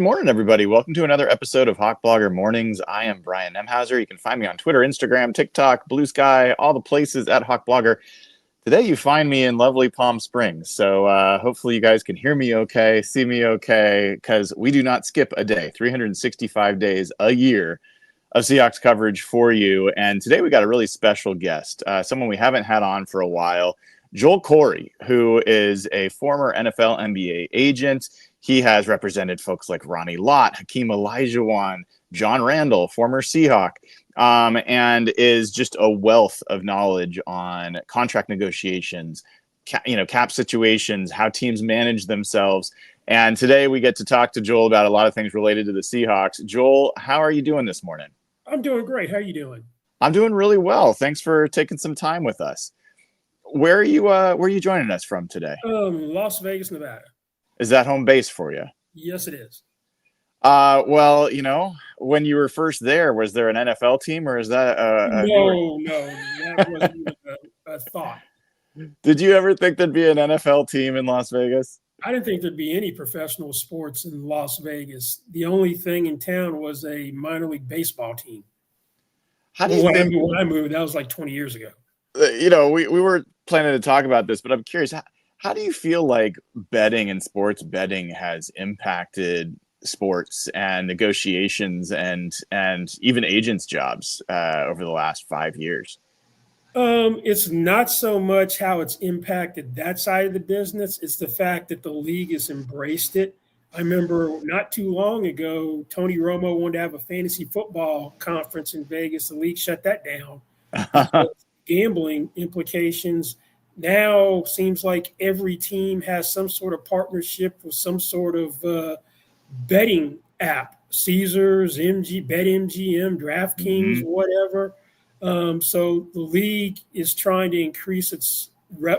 morning, everybody. Welcome to another episode of Hawk Blogger Mornings. I am Brian Nemhauser. You can find me on Twitter, Instagram, TikTok, Blue Sky, all the places at Hawk Blogger. Today, you find me in lovely Palm Springs. So hopefully you guys can hear me okay, see me okay, because we do not skip a day, 365 days a year of Seahawks coverage for you. And today we got a really special guest, someone we haven't had on for a while, Joel Corry, who is a former NFL NBA agent. He has represented folks like Ronnie Lott, Hakeem Olajuwon, John Randall, former Seahawk, and is just a wealth of knowledge on contract negotiations, cap situations, how teams manage themselves. And today we get to talk to Joel about a lot of things related to the Seahawks. Joel, how are you doing this morning? I'm doing great. How are you doing? I'm doing really well. Thanks for taking some time with us. Where are you joining us from today? Las Vegas, Nevada. Is that home base for you? Yes, it is. Well, when you were first there, was there an NFL team, or is that No, that wasn't even a thought. Did you ever think there'd be an NFL team in Las Vegas? I didn't think there'd be any professional sports in Las Vegas. The only thing in town was a minor league baseball team. How do you think? When I moved, that was like 20 years ago. We were planning to talk about this, but I'm curious. How do you feel like betting and sports betting has impacted sports and negotiations and even agents' jobs over the last 5 years? It's not so much how it's impacted that side of the business. It's the fact that the league has embraced it. I remember not too long ago, Tony Romo wanted to have a fantasy football conference in Vegas. The league shut that down. Gambling implications. Now seems like every team has some sort of partnership with some sort of betting app, Caesars, BetMGM, DraftKings, whatever. So the league is trying to increase its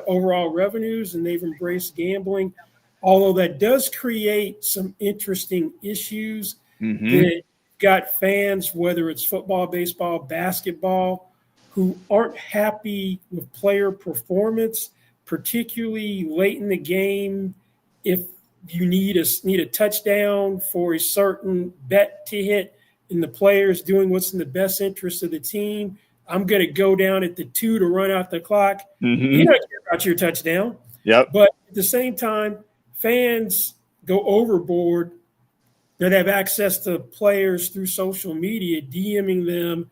overall revenues, and they've embraced gambling, although that does create some interesting issues that got fans, whether it's football, baseball, basketball, who aren't happy with player performance, particularly late in the game. If you need a touchdown for a certain bet to hit and the player's doing what's in the best interest of the team, I'm going to go down at the 2 to run out the clock. You don't care about your touchdown. Yep. But at the same time, fans go overboard that have access to players through social media, DMing them,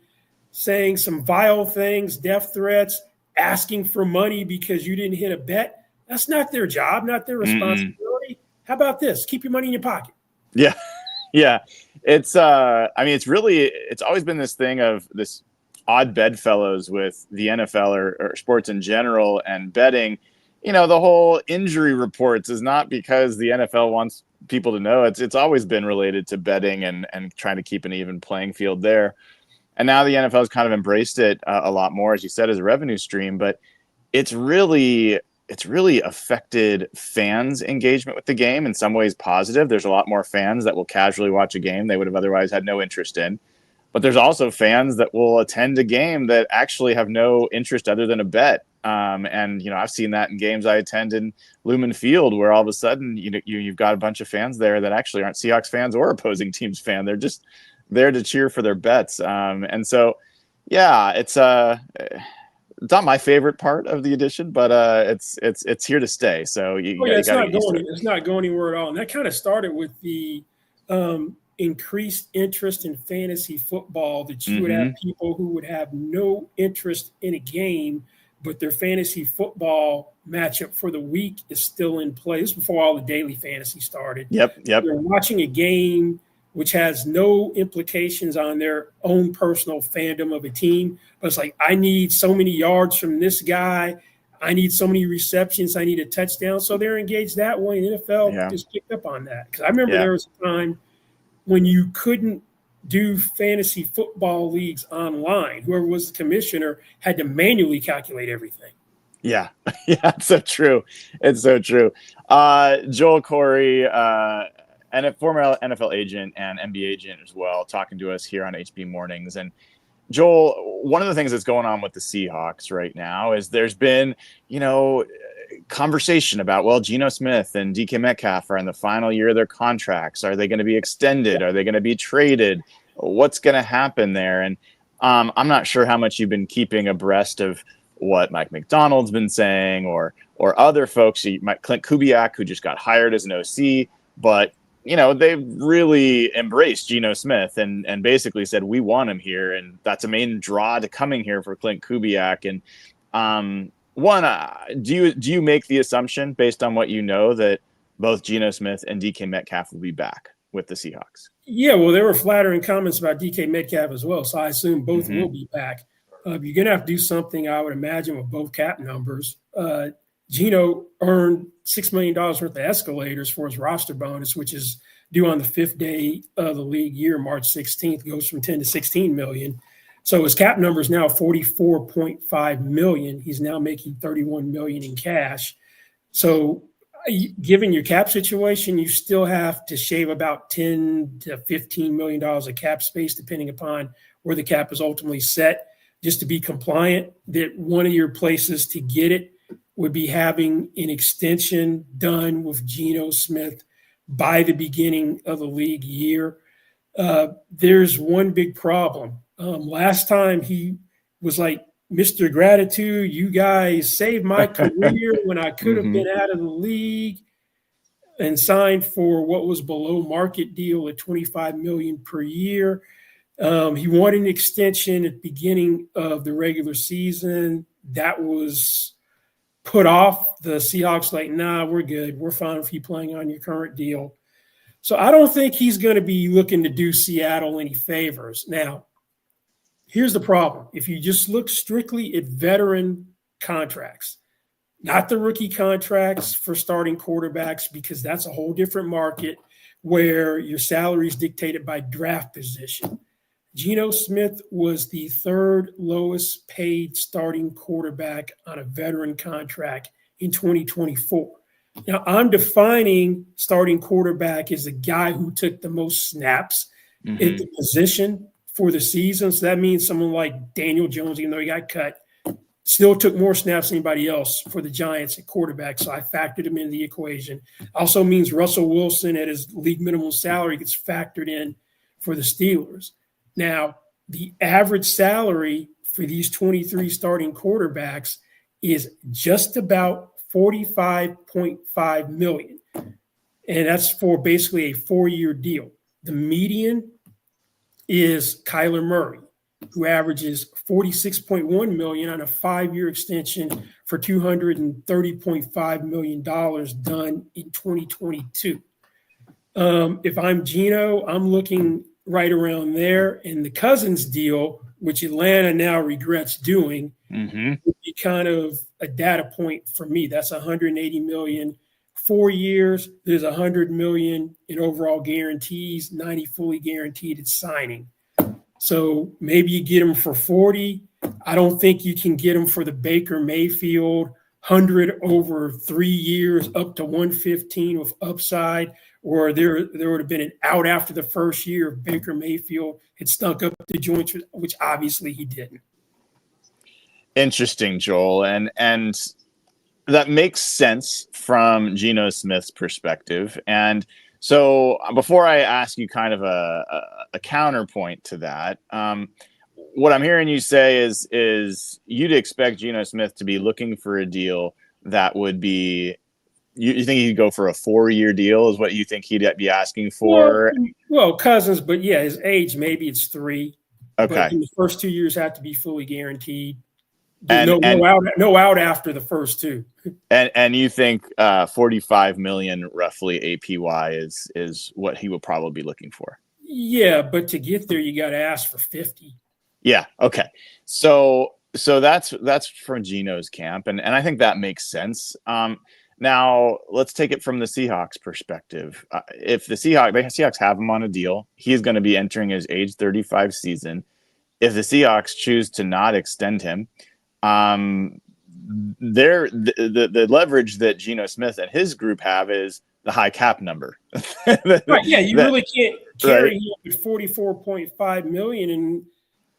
saying some vile things, death threats, asking for money because you didn't hit a bet. That's not their job, not their responsibility. How about this? Keep your money in your pocket. Yeah. Yeah. It's always been this thing of this odd bedfellows with the NFL or sports in general and betting. The whole injury reports is not because the NFL wants people to know. It's always been related to betting and trying to keep an even playing field there. And now the NFL has kind of embraced it a lot more, as you said, as a revenue stream. But it's really affected fans' engagement with the game in some ways positive. There's a lot more fans that will casually watch a game they would have otherwise had no interest in. But there's also fans that will attend a game that actually have no interest other than a bet. I've seen that in games I attend in Lumen Field, where all of a sudden you've got a bunch of fans there that actually aren't Seahawks fans or opposing teams fan. They're just there to cheer for their bets. And so, yeah, it's not my favorite part of the edition, but it's here to stay. So it's not going anywhere at all. And that kind of started with the increased interest in fantasy football, that you would have people who would have no interest in a game, but their fantasy football matchup for the week is still in place before all the daily fantasy started. Yep. You're watching a game which has no implications on their own personal fandom of a team. But it's like, I need so many yards from this guy. I need so many receptions. I need a touchdown. So they're engaged that way. And NFL just picked up on that. Because I remember there was a time when you couldn't do fantasy football leagues online. Whoever was the commissioner had to manually calculate everything. Yeah. Yeah, it's so true. It's so true. Joel Corry, and a former NFL agent and NBA agent as well, talking to us here on HB Mornings. And Joel, one of the things that's going on with the Seahawks right now is there's been, conversation about, well, Geno Smith and DK Metcalf are in the final year of their contracts. Are they going to be extended? Are they going to be traded? What's going to happen there? And I'm not sure how much you've been keeping abreast of what Mike McDonald's been saying, or other folks. Clint Kubiak, who just got hired as an OC, but they've really embraced Geno Smith and basically said, we want him here, and that's a main draw to coming here for Clint Kubiak. And do you make the assumption, based on what you know, that both Geno Smith and DK Metcalf will be back with the Seahawks? Yeah, well, there were flattering comments about DK Metcalf as well, so I assume both will be back. You're going to have to do something, I would imagine, with both cap numbers. Geno earned $6 million worth of escalators for his roster bonus, which is due on the 5th day of the league year, March 16th, goes from 10 to 16 million. So his cap number is now $44.5 million. He's now making $31 million in cash. So given your cap situation, you still have to shave about $10 to $15 million of cap space, depending upon where the cap is ultimately set, just to be compliant. That one of your places to get it would be having an extension done with Geno Smith by the beginning of the league year. There's one big problem. Last time he was like, Mr. Gratitude, you guys saved my career when I could have been out of the league, and signed for what was below market deal at $25 million per year. He wanted an extension at the beginning of the regular season. That was put off. The Seahawks like, nah, we're good. We're fine with you playing on your current deal. So I don't think he's going to be looking to do Seattle any favors. Now, here's the problem. If you just look strictly at veteran contracts, not the rookie contracts for starting quarterbacks, because that's a whole different market where your salary is dictated by draft position. Geno Smith was the 3rd lowest paid starting quarterback on a veteran contract in 2024. Now, I'm defining starting quarterback as a guy who took the most snaps at the position for the season. So that means someone like Daniel Jones, even though he got cut, still took more snaps than anybody else for the Giants at quarterback. So I factored him into the equation. Also means Russell Wilson at his league minimum salary gets factored in for the Steelers. Now, the average salary for these 23 starting quarterbacks is just about $45.5 million. And that's for basically a 4-year deal. The median is Kyler Murray, who averages $46.1 million on a 5-year extension for $230.5 million done in 2022. If I'm Geno, I'm looking right around there. And the Cousins deal, which Atlanta now regrets doing, would be kind of a data point for me. That's $180 million, 4 years. There's $100 million in overall guarantees, 90 fully guaranteed at signing. So maybe you get him for 40. I don't think you can get him for the Baker Mayfield 100 over 3 years up to 115 with upside, or there would have been an out after the first year if Baker Mayfield had stunk up the joints, which obviously he didn't. Interesting, Joel. And that makes sense from Geno Smith's perspective. And so before I ask you kind of a counterpoint to that, what I'm hearing you say is you'd expect Geno Smith to be looking for a deal that would be, you think he'd go for a 4-year deal is what you think he'd be asking for? Well, Cousins, but yeah, his age, maybe it's 3. Okay. But the first 2 years have to be fully guaranteed. No out after the first 2. And you think $45 million roughly APY is what he will probably be looking for? Yeah, but to get there, you got to ask for 50. Yeah. Okay. So that's from Geno's camp, and I think that makes sense. Now let's take it from the Seahawks perspective. If the Seahawks have him on a deal, he's going to be entering his age 35 season. If the Seahawks choose to not extend him, the leverage that Geno Smith and his group have is the high cap number. Right. Yeah. You really can't carry him at $44.5 million and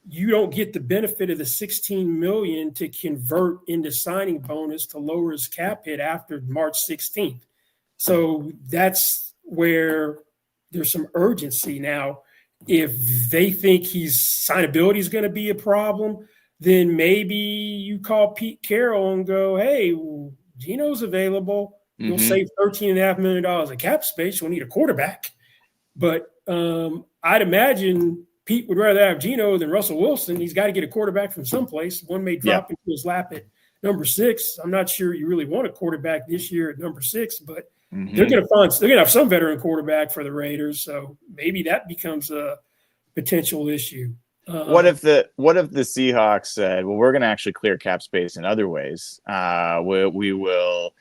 you don't get the benefit of the $16 million to convert into signing bonus to lower his cap hit after March 16th. So that's where there's some urgency now. If they think his signability is going to be a problem, then maybe you call Pete Carroll and go, hey, Geno's available. You'll save $13.5 million of cap space. You'll need a quarterback. But I'd imagine Pete would rather have Geno than Russell Wilson. He's got to get a quarterback from someplace. One may drop into his lap at number 6. I'm not sure you really want a quarterback this year at number 6, but they're going to have some veteran quarterback for the Raiders. So maybe that becomes a potential issue. What if the Seahawks said, well, we're going to actually clear cap space in other ways. We will,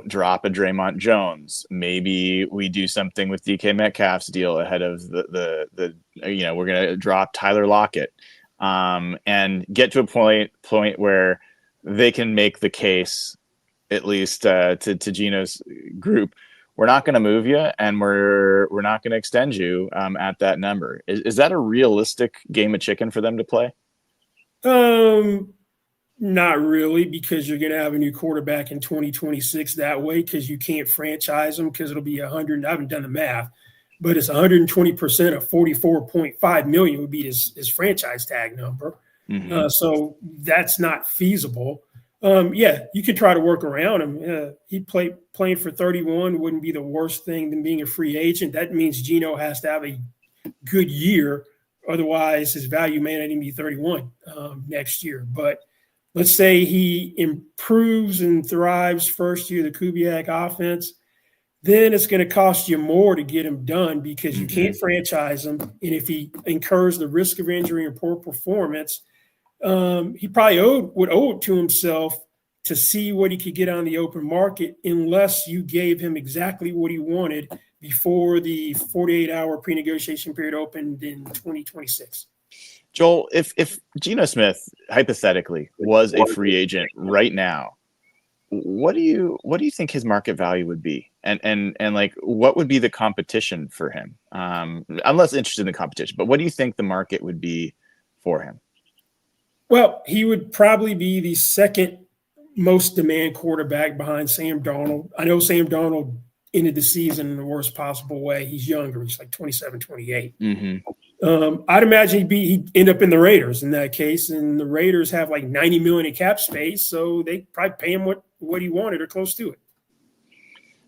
drop a Draymond Jones. Maybe we do something with DK Metcalf's deal ahead of the we're going to drop Tyler Lockett, and get to a point where they can make the case, at least to Geno's group, we're not going to move you, and we're not going to extend you at that number. Is that a realistic game of chicken for them to play? Not really, because you're going to have a new quarterback in 2026 that way, because you can't franchise them, because it'll be 100. I haven't done the math, but it's 120% of $44.5 million would be his franchise tag number. So that's not feasible. You could try to work around him. He playing for 31 wouldn't be the worst thing than being a free agent. That means Geno has to have a good year. Otherwise, his value may not even be 31 next year. But let's say he improves and thrives first year, the Kubiak offense, then it's going to cost you more to get him done, because you can't franchise him. And if he incurs the risk of injury and poor performance, he probably would owe it to himself to see what he could get on the open market, unless you gave him exactly what he wanted before the 48-hour pre-negotiation period opened in 2026. Joel, if Geno Smith hypothetically was a free agent right now, what do you think his market value would be, and like what would be the competition for him? I'm less interested in the competition, but what do you think the market would be for him? Well, he would probably be the second most demand quarterback behind Sam Darnold. I know Sam Darnold ended the season in the worst possible way. He's younger. He's like 27, 28. I'd imagine he'd end up in the Raiders in that case, and the Raiders have like $90 million in cap space, so they probably pay him what he wanted or close to it.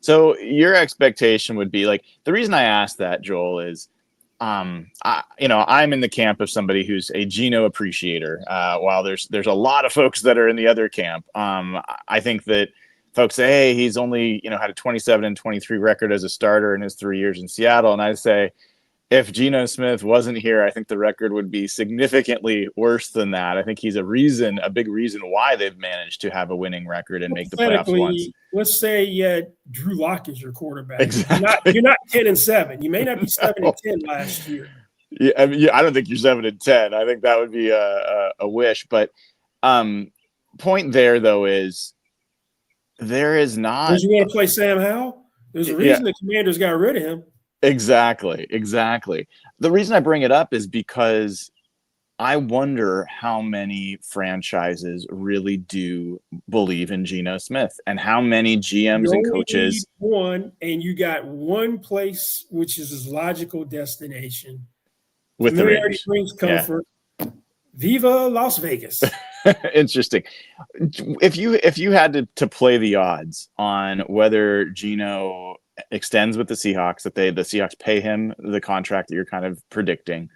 So your expectation would be, like, the reason I asked that, Joel, is I'm in the camp of somebody who's a Geno appreciator, while there's a lot of folks that are in the other camp. I think that folks say, hey, he's only had a 27-23 record as a starter in his 3 years in Seattle, and I say, if Geno Smith wasn't here, I think the record would be significantly worse than that. I think he's a big reason why they've managed to have a winning record and make the playoffs once. Let's say Drew Lock is your quarterback. Exactly. You're not 10-7. You may not be 7-10 last year. Yeah, I don't think you're 7-10. I think that would be a wish. But point there, though, is there is not. Because you want to play Sam Howell? There's a reason the Commanders got rid of him. Exactly. The reason I bring it up is because I wonder how many franchises really do believe in Geno Smith, and how many GMs and coaches. Need one, and you got one place which is his logical destination. With the Raiders. Brings comfort. Yeah. Viva Las Vegas. Interesting. If you had to play the odds on whether Geno extends with the Seahawks, that the Seahawks pay him the contract that you're kind of predicting,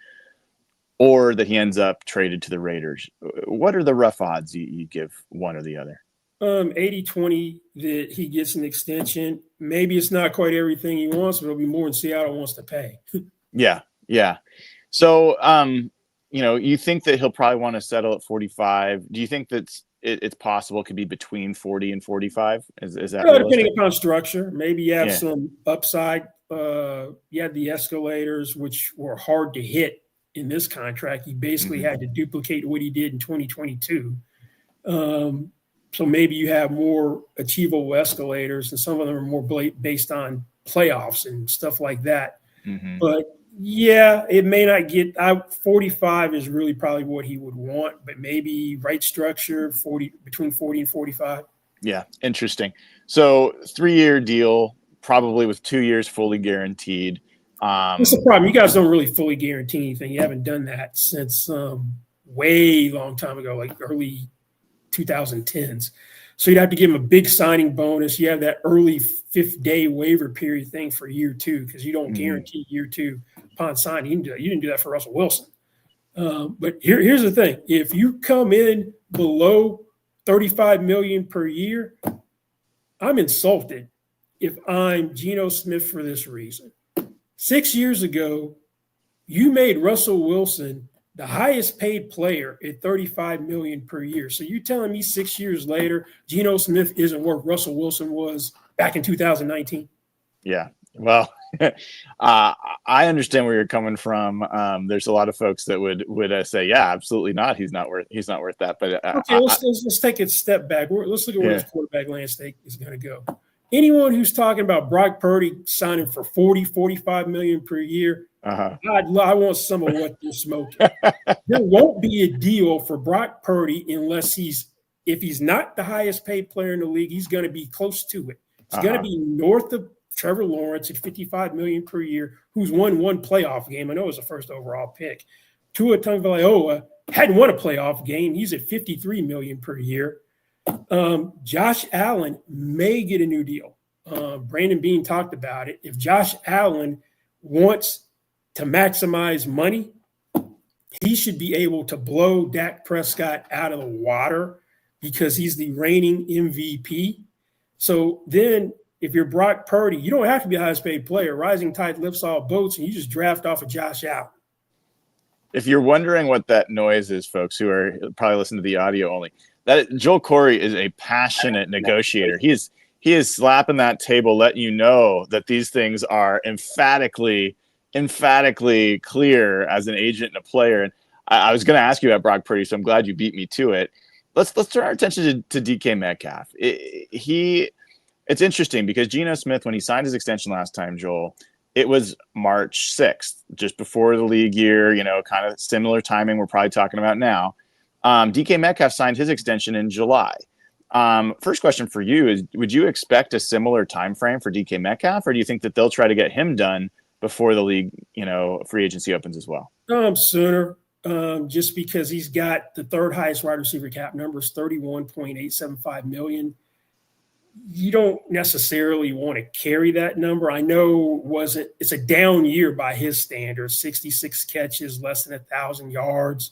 or that he ends up traded to the Raiders, what are the rough odds you give one or the other? 80-20 that he gets an extension. Maybe it's not quite everything he wants, but it'll be more than Seattle wants to pay. Yeah. So, you think that he'll probably want to settle at 45. Do you think that it's possible it could be between 40 and 45? Is that depending upon structure? Maybe you have some upside. You had the escalators, which were hard to hit in this contract. He basically had to duplicate what he did in 2022. So maybe you have more achievable escalators, and some of them are more based on playoffs and stuff like that. But Yeah, it may not get 45 is really probably what he would want, but maybe right structure 40 between 40 and 45. Yeah, interesting. So 3-year deal, probably with 2 years fully guaranteed. What's the problem? You guys don't really fully guarantee anything. You haven't done that since way long time ago, like early 2010s. So you'd have to give him a big signing bonus. You have that early 5th-day waiver period thing for year 2 because you don't guarantee year 2 upon signing. You didn't do that for Russell Wilson. But here's the thing: if you come in below $35 million per year, I'm insulted if I'm Geno Smith for this reason. 6 years ago, you made Russell Wilson the highest paid player at $35 million per year. So you're telling me 6 years later, Geno Smith isn't what Russell Wilson was back in 2019? Yeah. Well, I understand where you're coming from. There's a lot of folks that would say, yeah, absolutely not. He's not worth that. But okay, let's take a step back. Let's look at where this quarterback landscape is going to go. Anyone who's talking about Brock Purdy signing for 40, 45 million per year, I want some of what they're smoking. There won't be a deal for Brock Purdy unless if he's not the highest paid player in the league, he's going to be close to it. He's going to be north of Trevor Lawrence at 55 million per year, who's won one playoff game. I know it was the first overall pick. Tua Tagovailoa hadn't won a playoff game. He's at 53 million per year. Josh Allen may get a new deal. Brandon Beane talked about it. If Josh Allen wants to maximize money, he should be able to blow Dak Prescott out of the water because he's the reigning MVP. So then if you're Brock Purdy, you don't have to be the highest paid player. Rising tide lifts all boats, and you just draft off of Josh Allen. If you're wondering what that noise is, folks who are probably listening to the audio only, that Joel Corry is a passionate negotiator. He is slapping that table, letting you know that these things are emphatically clear as an agent and a player. And I was going to ask you about Brock Purdy, so I'm glad you beat me to it. Let's turn our attention to DK Metcalf. It's interesting because Geno Smith, when he signed his extension last time, Joel, it was March 6th, just before the league year, kind of similar timing we're probably talking about now. DK Metcalf signed his extension in July. First question for you is, would you expect a similar time frame for DK Metcalf, or do you think that they'll try to get him done before the league, free agency opens as well? Sooner, just because he's got the 3rd highest wide receiver cap numbers, $31.875 million. You don't necessarily want to carry that number. I know it's a down year by his standards, 66 catches, less than 1,000 yards.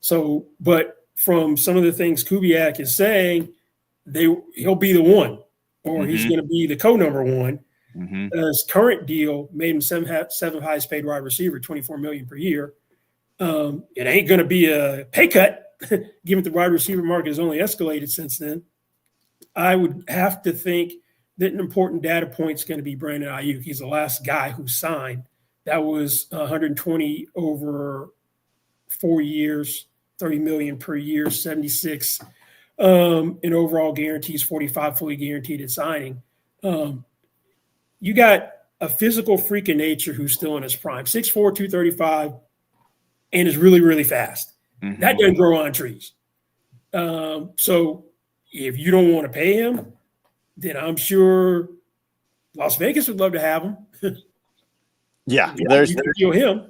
So, but from some of the things Kubiak is saying, he'll be the one, or he's going to be the co-number one. His current deal made him seventh highest paid wide receiver, $24 million per year. It ain't going to be a pay cut, given the wide receiver market has only escalated since then. I would have to think that an important data point is going to be Brandon Ayuk. He's the last guy who signed. That was 120 over 4 years, 30 million per year, 76 in overall guarantees, 45 fully guaranteed at signing. You got a physical freak of nature who's still in his prime, 6'4", 235, and is really, really fast. That doesn't grow on trees. So if you don't want to pay him, then I'm sure Las Vegas would love to have him. Yeah, you can deal him.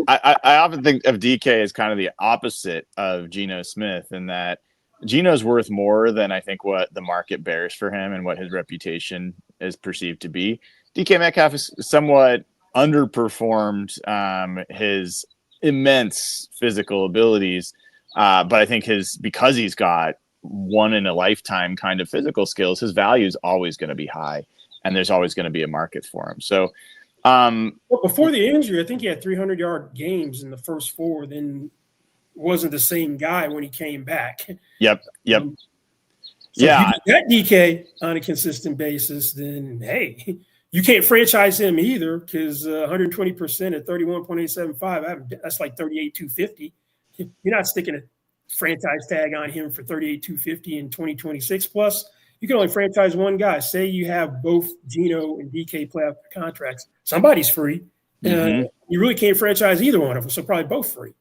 I often think of DK as kind of the opposite of Geno Smith, in that Geno's worth more than I think what the market bears for him and what his reputation is perceived to be. DK Metcalf is somewhat underperformed his immense physical abilities, but I think because he's got one in a lifetime kind of physical skills, his value is always going to be high, and there's always going to be a market for him. So well, before the injury, I think he had 300-yard games in the first 4, then wasn't the same guy when he came back. Yep. So yeah. If you get DK on a consistent basis, then, hey, you can't franchise him either, because 120% at 31.875, that's like 38,250. You're not sticking a franchise tag on him for 38,250 in 2026 plus. You can only franchise one guy. Say you have both Geno and DK playoff contracts. Somebody's free. You really can't franchise either one of them, so probably both free.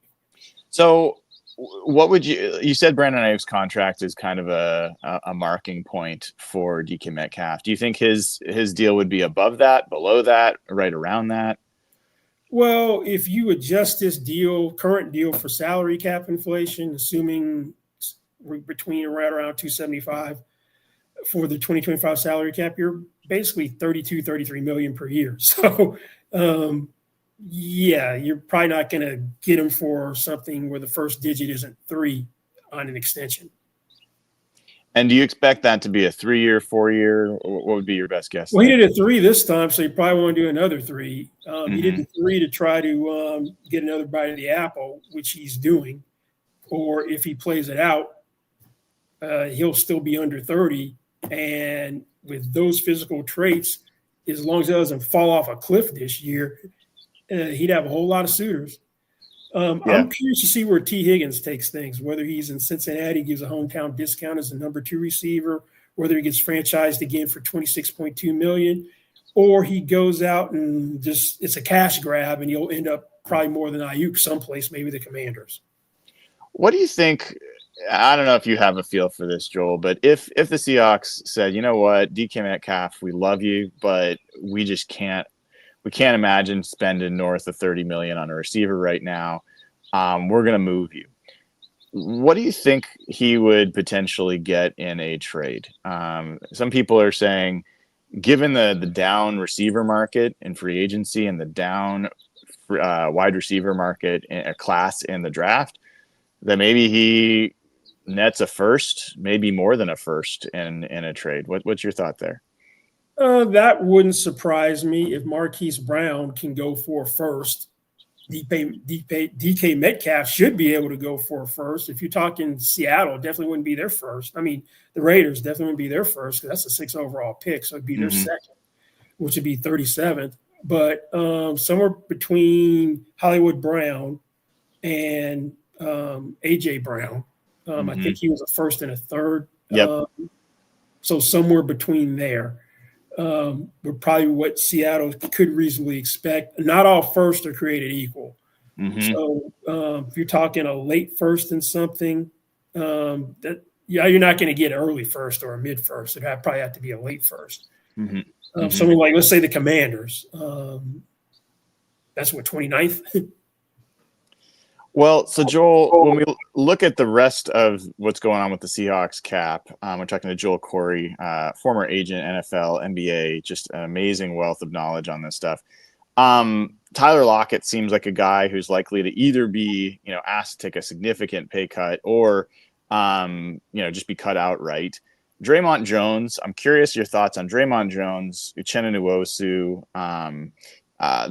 So what would you said Brandon Ayuk's contract is kind of a marking point for DK Metcalf. Do you think his deal would be above that, below that, right around that? Well, if you adjust this current deal for salary cap inflation, assuming we're between right around 275 for the 2025 salary cap, you're basically 33 million per year. So yeah, you're probably not going to get him for something where the first digit isn't 3 on an extension. And do you expect that to be a 3-year, 4-year? What would be your best guess? Well, he did a 3 this time, so you probably want to do another 3. He did the 3 to try to get another bite of the apple, which he's doing. Or if he plays it out, he'll still be under 30. And with those physical traits, as long as he doesn't fall off a cliff this year, he'd have a whole lot of suitors. I'm curious to see where T. Higgins takes things, whether he's in Cincinnati, gives a hometown discount as a number 2 receiver, whether he gets franchised again for $26.2 million, or he goes out and just it's a cash grab and he'll end up probably more than Ayuk someplace, maybe the Commanders. What do you think? I don't know if you have a feel for this, Joel, but if the Seahawks said, you know what, DK Metcalf, we love you, but we just can't imagine spending north of $30 million on a receiver right now. We're going to move you. What do you think he would potentially get in a trade? Some people are saying, given the down receiver market in free agency and the down wide receiver market in a class in the draft, that maybe he nets a first, maybe more than a first in a trade. What's your thought there? That wouldn't surprise me if Marquise Brown can go for a first. DK Metcalf should be able to go for a first. If you're talking Seattle, definitely wouldn't be their first. I mean, the Raiders definitely wouldn't be their first because that's a 6 overall pick, so it'd be their second, which would be 37th. But somewhere between Hollywood Brown and A.J. Brown, I think he was a first and a third. Yep. So somewhere between there. Were probably what Seattle could reasonably expect. Not all firsts are created equal. So if you're talking a late first and something, you're not going to get early first or a mid first. It'd probably have to be a late first. Something like, let's say the Commanders. That's what, 29th? Well, so Joel, when we look at the rest of what's going on with the Seahawks cap, we're talking to Joel Corry, former agent, NFL, NBA, just an amazing wealth of knowledge on this stuff. Tyler Lockett seems like a guy who's likely to either be, asked to take a significant pay cut or, just be cut outright. Draymond Jones, I'm curious your thoughts on Draymond Jones, Uchenna Nwosu,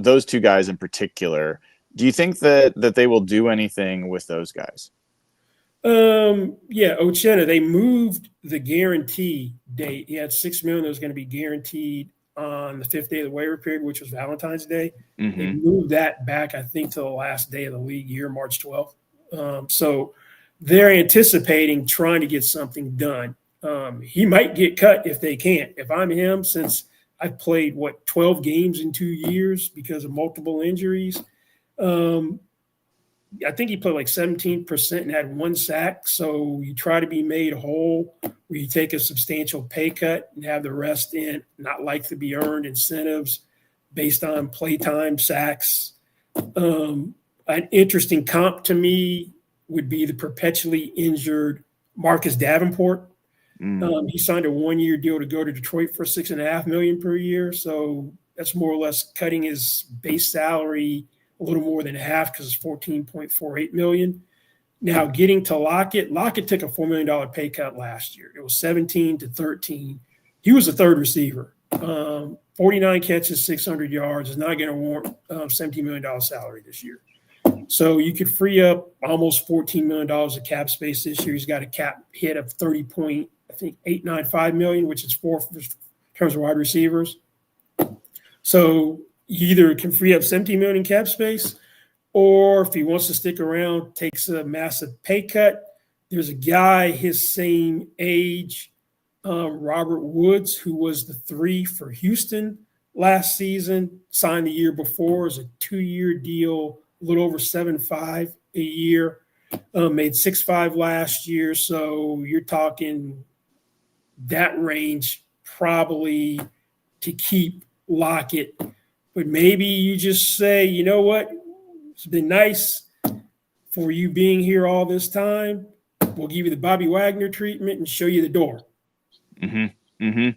those two guys in particular. Do you think that they will do anything with those guys? Yeah, Uchenna, they moved the guarantee date. He had $6 million that was going to be guaranteed on the 5th day of the waiver period, which was Valentine's Day. They moved that back, I think, to the last day of the league year, March 12th. So they're anticipating trying to get something done. He might get cut if they can't. If I'm him, since I've played, 12 games in 2 years because of multiple injuries, I think he played like 17% and had 1 sack. So you try to be made whole where you take a substantial pay cut and have the rest in not like to be earned incentives based on playtime, sacks. An interesting comp to me would be the perpetually injured Marcus Davenport. He signed a 1-year deal to go to Detroit for $6.5 million per year. So that's more or less cutting his base salary a little more than half because it's $14.48 million. Now getting to Lockett took a $4 million pay cut last year. It was 17 to 13. He was a third receiver. 49 catches, 600 yards is not going to warrant $17 million salary this year. So you could free up almost $14 million of cap space this year. He's got a cap hit of $895 million, which is 4th in terms of wide receivers. So you either can free up $17 million in cap space, or if he wants to stick around, takes a massive pay cut. There's a guy his same age, Robert Woods, who was the 3 for Houston last season, signed the year before as a 2-year deal, a little over 7.5 a year. Made 6.5 last year, so you're talking that range probably to keep Lockett. But maybe you just say, you know what, it's been nice for you being here all this time. We'll give you the Bobby Wagner treatment and show you the door. Mm-hmm. Mm-hmm.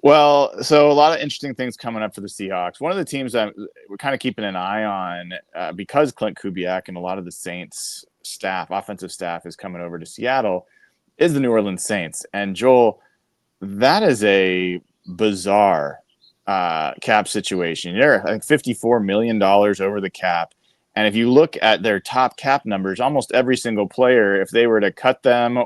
Well, so a lot of interesting things coming up for the Seahawks. One of the teams that we're kind of keeping an eye on because Clint Kubiak and a lot of the Saints staff, offensive staff, is coming over to Seattle is the New Orleans Saints. And Joel, that is a bizarre cap situation. They're, I think, $54 million over the cap. And if you look at their top cap numbers, almost every single player, if they were to cut them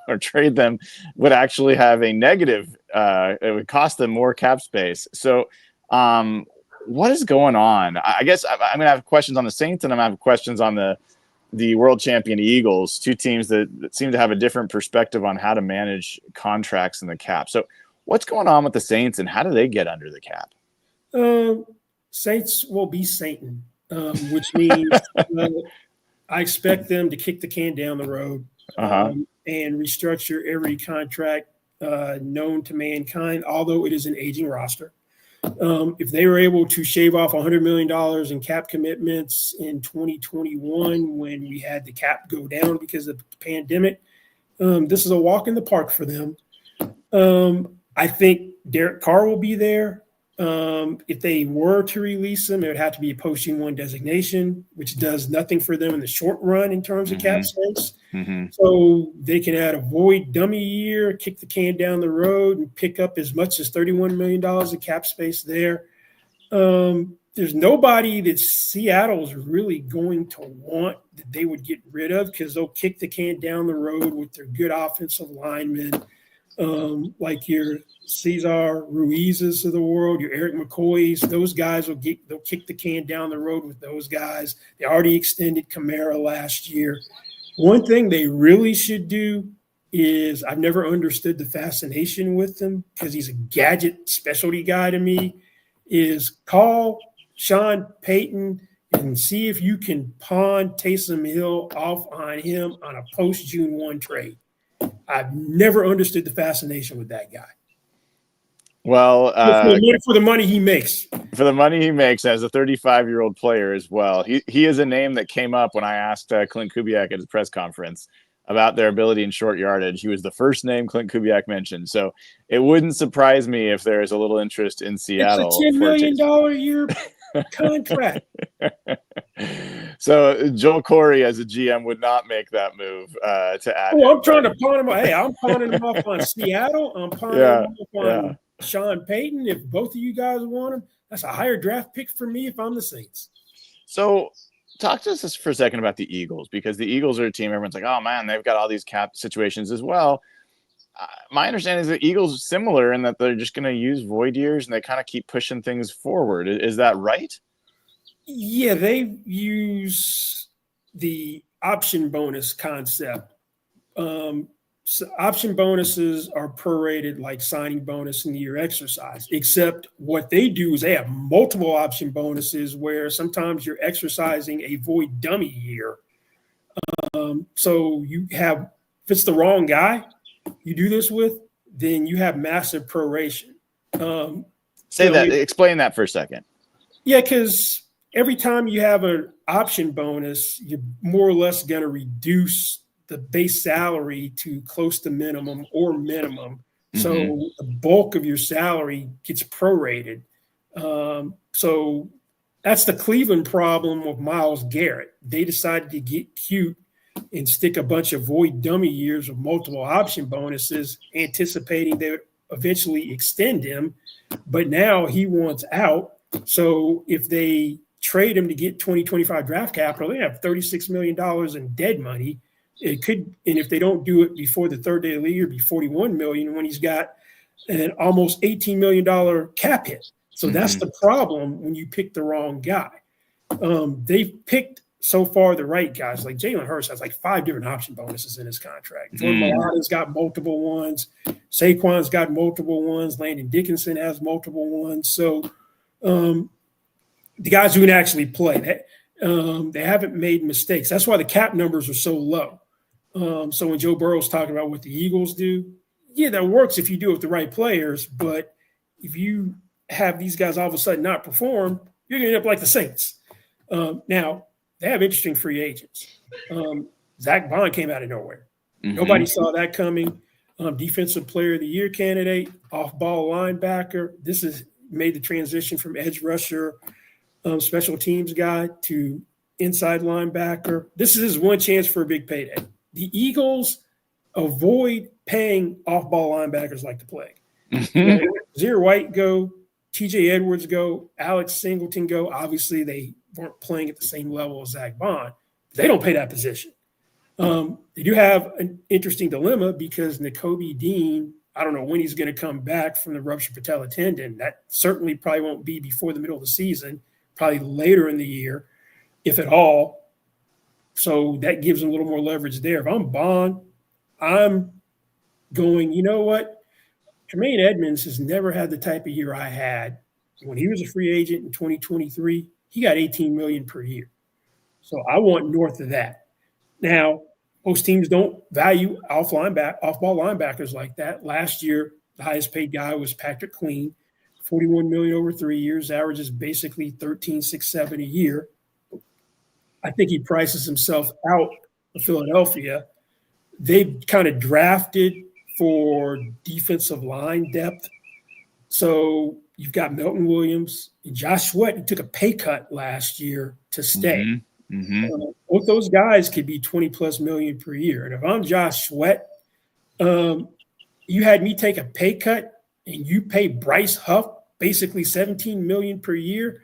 or trade them, would actually have a negative. It would cost them more cap space. So what is going on? I guess I'm going to have questions on the Saints, and I'm going to have questions on the world champion Eagles, two teams that seem to have a different perspective on how to manage contracts in the cap. So what's going on with the Saints, and how do they get under the cap? Saints will be Satan. Which means I expect them to kick the can down the road and restructure every contract known to mankind, although it is an aging roster. If they were able to shave off $100 million in cap commitments in 2021 when we had the cap go down because of the pandemic, this is a walk in the park for them. I think Derek Carr will be there. If they were to release him, it would have to be a post-1 designation, which does nothing for them in the short run in terms of cap space. So they can add a void dummy year, kick the can down the road, and pick up as much as $31 million of cap space there. There's nobody that Seattle's really going to want that they would get rid of because they'll kick the can down the road with their good offensive linemen. Like your Cesar Ruizes of the world, your Eric McCoys, those guys they'll kick the can down the road with those guys. They already extended Kamara last year. One thing they really should do is, I've never understood the fascination with him because he's a gadget specialty guy to me, is call Sean Payton and see if you can pawn Taysom Hill off on him on a post-June 1 trade. I've never understood the fascination with that guy. Well, for the money he makes. For the money he makes as a 35-year-old player as well. He is a name that came up when I asked Clint Kubiak at his press conference about their ability in short yardage. He was the first name Clint Kubiak mentioned. So it wouldn't surprise me if there is a little interest in Seattle. It's a $10 million a year contract. So Joel Corry as a GM would not make that move to add. Oh, I'm trying to pawn him. Hey, I'm pawning him off on Seattle. I'm pawning him off on Sean Payton. If both of you guys want him, that's a higher draft pick for me if I'm the Saints. So talk to us for a second about the Eagles, because the Eagles are a team everyone's like, oh man, they've got all these cap situations as well. My understanding is the Eagles are similar in that they're just going to use void years and they kind of keep pushing things forward. Is that right? Yeah, they use the option bonus concept. So option bonuses are prorated like signing bonus in the year exercise, except what they do is they have multiple option bonuses where sometimes you're exercising a void dummy year. So you have, if it's the wrong guy you do this with, then you have massive proration. Explain that for a second. Yeah, because every time you have an option bonus, you're more or less going to reduce the base salary to close to minimum or minimum. So the bulk of your salary gets prorated. So that's the Cleveland problem with Myles Garrett. They decided to get cute and stick a bunch of void dummy years with multiple option bonuses, anticipating they would eventually extend him. But now he wants out. So if they trade him to get 2025 draft capital, they have $36 million in dead money. It could, and if they don't do it before the third day of the year, be $41 million when he's got an almost $18 million cap hit. So that's the problem when you pick the wrong guy. They've picked so far the right guys. Like Jalen Hurts has like 5 different option bonuses in his contract. Jordan Mailata's got multiple ones. Saquon's got multiple ones. Landon Dickinson has multiple ones. So the guys who can actually play, they haven't made mistakes. That's why the cap numbers are so low. So when Joe Burrow's talking about what the Eagles do, yeah, that works if you do it with the right players. But if you have these guys all of a sudden not perform, you're going to end up like the Saints. Now, they have interesting free agents. Zach Bond came out of nowhere. Mm-hmm. Nobody saw that coming. Defensive player of the year candidate, off-ball linebacker. This has made the transition from edge rusher, special teams guy to inside linebacker. This is his one chance for a big payday. The Eagles avoid paying off-ball linebackers like the plague. Mm-hmm. Zero White go, TJ Edwards go, Alex Singleton go. Obviously, they weren't playing at the same level as Zach Bond. They don't pay that position. They do have an interesting dilemma because Nakobe Dean, I don't know when he's going to come back from the ruptured patella tendon. That certainly probably won't be before the middle of the season, probably later in the year, if at all. So that gives them a little more leverage there. If I'm Bond, I'm going, you know what? Tremaine Edmonds has never had the type of year I had. When he was a free agent in 2023, he got $18 million per year. So I want north of that. Now, most teams don't value off-ball linebackers like that. Last year, the highest paid guy was Patrick Queen, $41 million over 3 years, averages basically $13,670 a year. I think he prices himself out of Philadelphia. They've kind of drafted for defensive line depth. So you've got Milton Williams and Josh Sweat, who took a pay cut last year to stay. Mm-hmm. Both those guys could be 20+ million per year. And if I'm Josh Sweat, you had me take a pay cut and you pay Bryce Huff basically $17 million per year,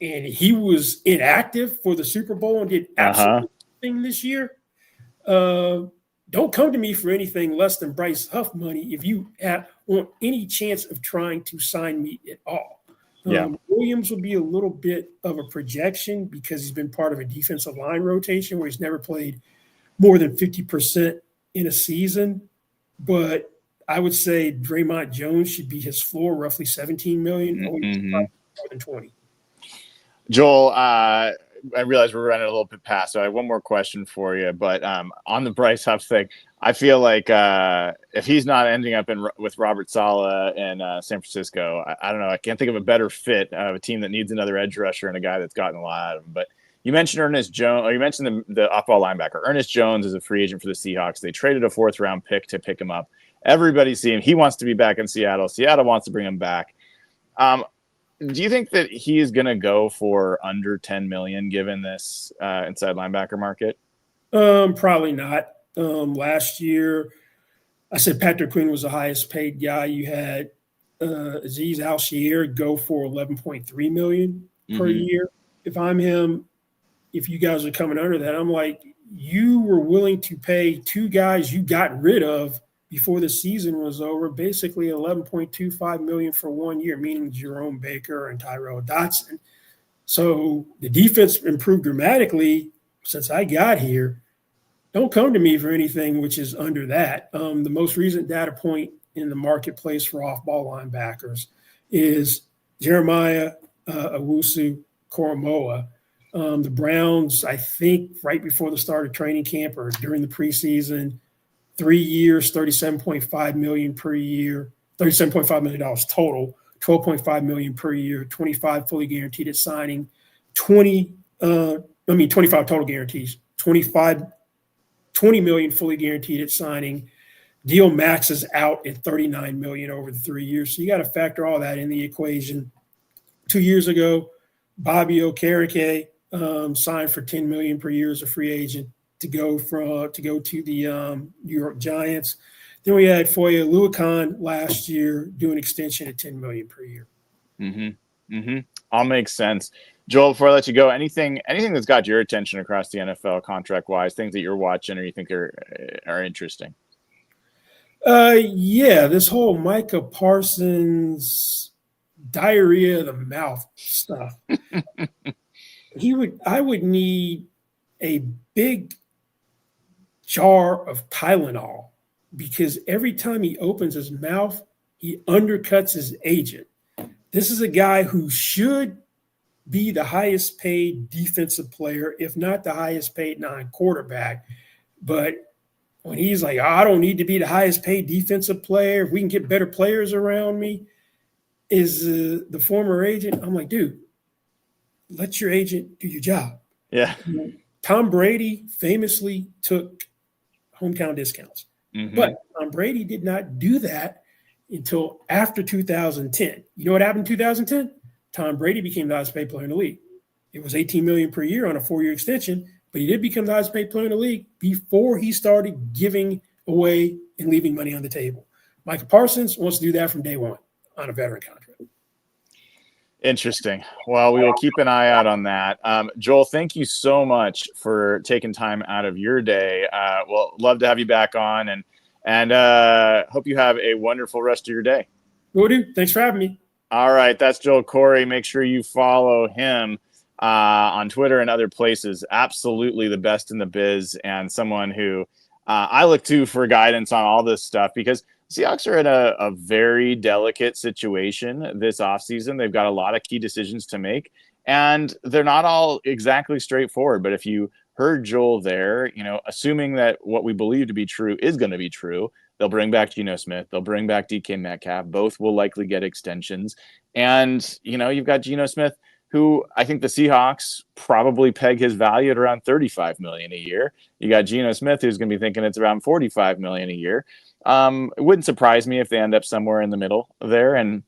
and he was inactive for the Super Bowl and did absolutely nothing this year. Don't come to me for anything less than Bryce Huff money if you want any chance of trying to sign me at all. Williams will be a little bit of a projection because he's been part of a defensive line rotation where he's never played more than 50% in a season. But I would say Draymond Jones should be his floor, roughly $17 million, more than 20. Joel, I realize we're running a little bit past, so I have one more question for you. But on the Bryce Huff thing, I feel like if he's not ending up with Robert Saleh in San Francisco, I don't know. I can't think of a better fit of a team that needs another edge rusher and a guy that's gotten a lot out of him. But you mentioned Ernest Jones, or you mentioned the off-ball linebacker. Ernest Jones is a free agent for the Seahawks. They traded a 4th-round pick to pick him up. Everybody's seeing him. He wants to be back in Seattle. Seattle wants to bring him back. Do you think that he is going to go for under $10 million given this inside linebacker market? Probably not. Last year, I said Patrick Queen was the highest paid guy. You had Azeez Al-Shaair go for $11.3 million per year. If I'm him, if you guys are coming under that, I'm like, you were willing to pay 2 guys you got rid of before the season was over, basically $11.25 million for 1 year, meaning Jerome Baker and Tyrell Dotson. So the defense improved dramatically since I got here. Don't come to me for anything which is under that. The most recent data point in the marketplace for off-ball linebackers is Jeremiah Owusu-Koramoah. The Browns, I think, right before the start of training camp or during the preseason, 3 years, $37.5 million per year, $37.5 million total, $12.5 million per year, 25 fully guaranteed at signing, 25 total guarantees, 20 million fully guaranteed at signing. Deal maxes out at $39 million over the 3 years. So you got to factor all that in the equation. 2 years ago, Bobby Okereke signed for $10 million per year as a free agent to go to the New York Giants. Then we had Foye Oluokun last year do an extension at $10 million per year. All makes sense. Joel, before I let you go, anything that's got your attention across the NFL contract-wise, things that you're watching or you think are interesting? Yeah, this whole Micah Parsons diarrhea of the mouth stuff. I would need a big jar of Tylenol because every time he opens his mouth, he undercuts his agent. This is a guy who should be the highest paid defensive player, if not the highest paid non-quarterback. But when he's like, I don't need to be the highest paid defensive player, if we can get better players around me, is the former agent. I'm like, dude, let your agent do your job. Yeah. Tom Brady famously took hometown discounts. Mm-hmm. But Tom Brady did not do that until after 2010. You know what happened in 2010? Tom Brady became the highest paid player in the league. It was $18 million per year on a 4-year extension, but he did become the highest paid player in the league before he started giving away and leaving money on the table. Michael Parsons wants to do that from day one on a veteran contract. Interesting. Well, we will keep an eye out on that. Joel, thank you so much for taking time out of your day. We'll love to have you back on, and hope you have a wonderful rest of your day. Will do. Thanks for having me. All right. That's Joel Corry. Make sure you follow him on Twitter and other places. Absolutely the best in the biz, and someone who I look to for guidance on all this stuff, because Seahawks are in a very delicate situation this offseason. They've got a lot of key decisions to make, and they're not all exactly straightforward. But if you heard Joel there, assuming that what we believe to be true is going to be true, they'll bring back Geno Smith. They'll bring back DK Metcalf. Both will likely get extensions. And, you've got Geno Smith, who I think the Seahawks probably peg his value at around $35 million a year. You got Geno Smith, who's going to be thinking it's around $45 million a year. It wouldn't surprise me if they end up somewhere in the middle there. And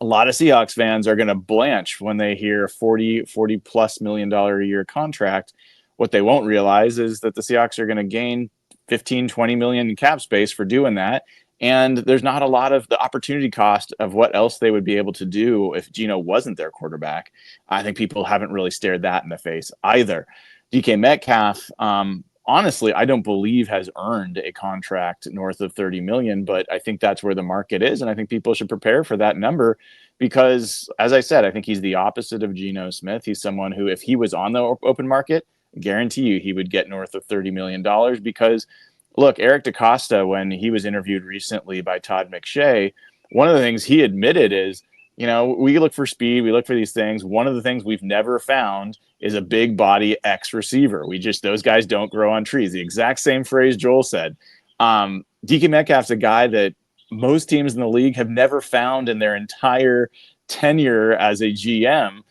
a lot of Seahawks fans are going to blanch when they hear $40 plus million a year contract. What they won't realize is that the Seahawks are going to gain 15, 20 million in cap space for doing that. And there's not a lot of the opportunity cost of what else they would be able to do if Geno wasn't their quarterback. I think people haven't really stared that in the face either. DK Metcalf, honestly, I don't believe has earned a contract north of 30 million, but I think that's where the market is. And I think people should prepare for that number because, as I said, I think he's the opposite of Geno Smith. He's someone who, if he was on the open market, guarantee you he would get north of $30 million because, look, Eric DaCosta, when he was interviewed recently by Todd McShay, one of the things he admitted is, we look for speed, we look for these things. One of the things we've never found is a big body X receiver. Those guys don't grow on trees. The exact same phrase Joel said. DK Metcalf's a guy that most teams in the league have never found in their entire tenure as a GM.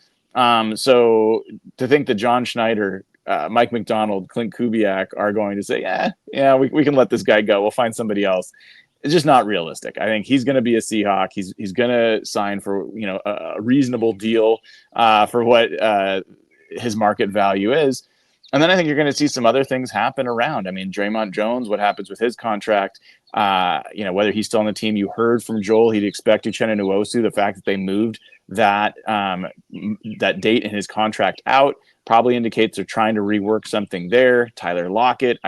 So to think that John Schneider, Mike McDonald, Clint Kubiak are going to say, we can let this guy go. We'll find somebody else. It's just not realistic. I think he's going to be a Seahawk. He's going to sign for, a reasonable deal for what his market value is. And then I think you're going to see some other things happen around. I mean, Draymond Jones, what happens with his contract, whether he's still on the team. You heard from Joel, he'd expect Uchenna Nwosu. The fact that they moved that date in his contract out probably indicates they're trying to rework something there. Tyler Lockett,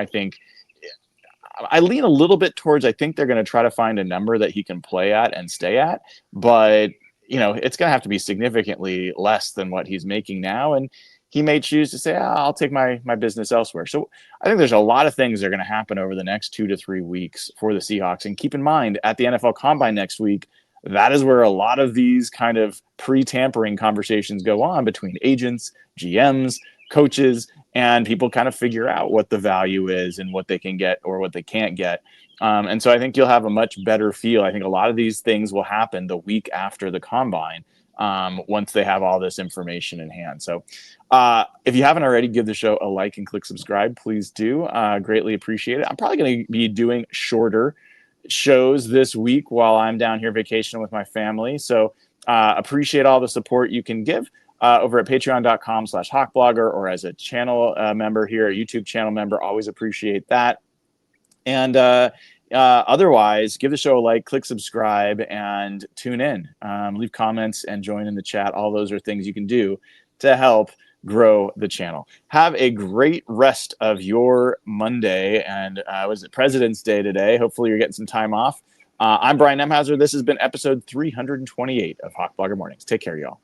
I lean a little bit towards, I think they're going to try to find a number that he can play at and stay at, but it's going to have to be significantly less than what he's making now. And he may choose to say, I'll take my business elsewhere. So I think there's a lot of things that are going to happen over the next 2 to 3 weeks for the Seahawks. And keep in mind, at the NFL Combine next week, that is where a lot of these kind of pre-tampering conversations go on between agents, GMs, coaches, and people kind of figure out what the value is and what they can get or what they can't get. And so I think you'll have a much better feel. I think a lot of these things will happen the week after the Combine once they have all this information in hand. So if you haven't already, give the show a like and click subscribe. Please do. Greatly appreciate it. I'm probably going to be doing shorter shows this week while I'm down here vacationing with my family. So appreciate all the support you can give over at patreon.com/hawkblogger or as a channel member here, a YouTube channel member. Always appreciate that. And otherwise, give the show a like, click subscribe, and tune in. Leave comments and join in the chat. All those are things you can do to help grow the channel. Have a great rest of your Monday. And was it President's Day today? Hopefully you're getting some time off. I'm Brian Nemhauser. This has been episode 328 of Hawk Blogger Mornings. Take care, y'all.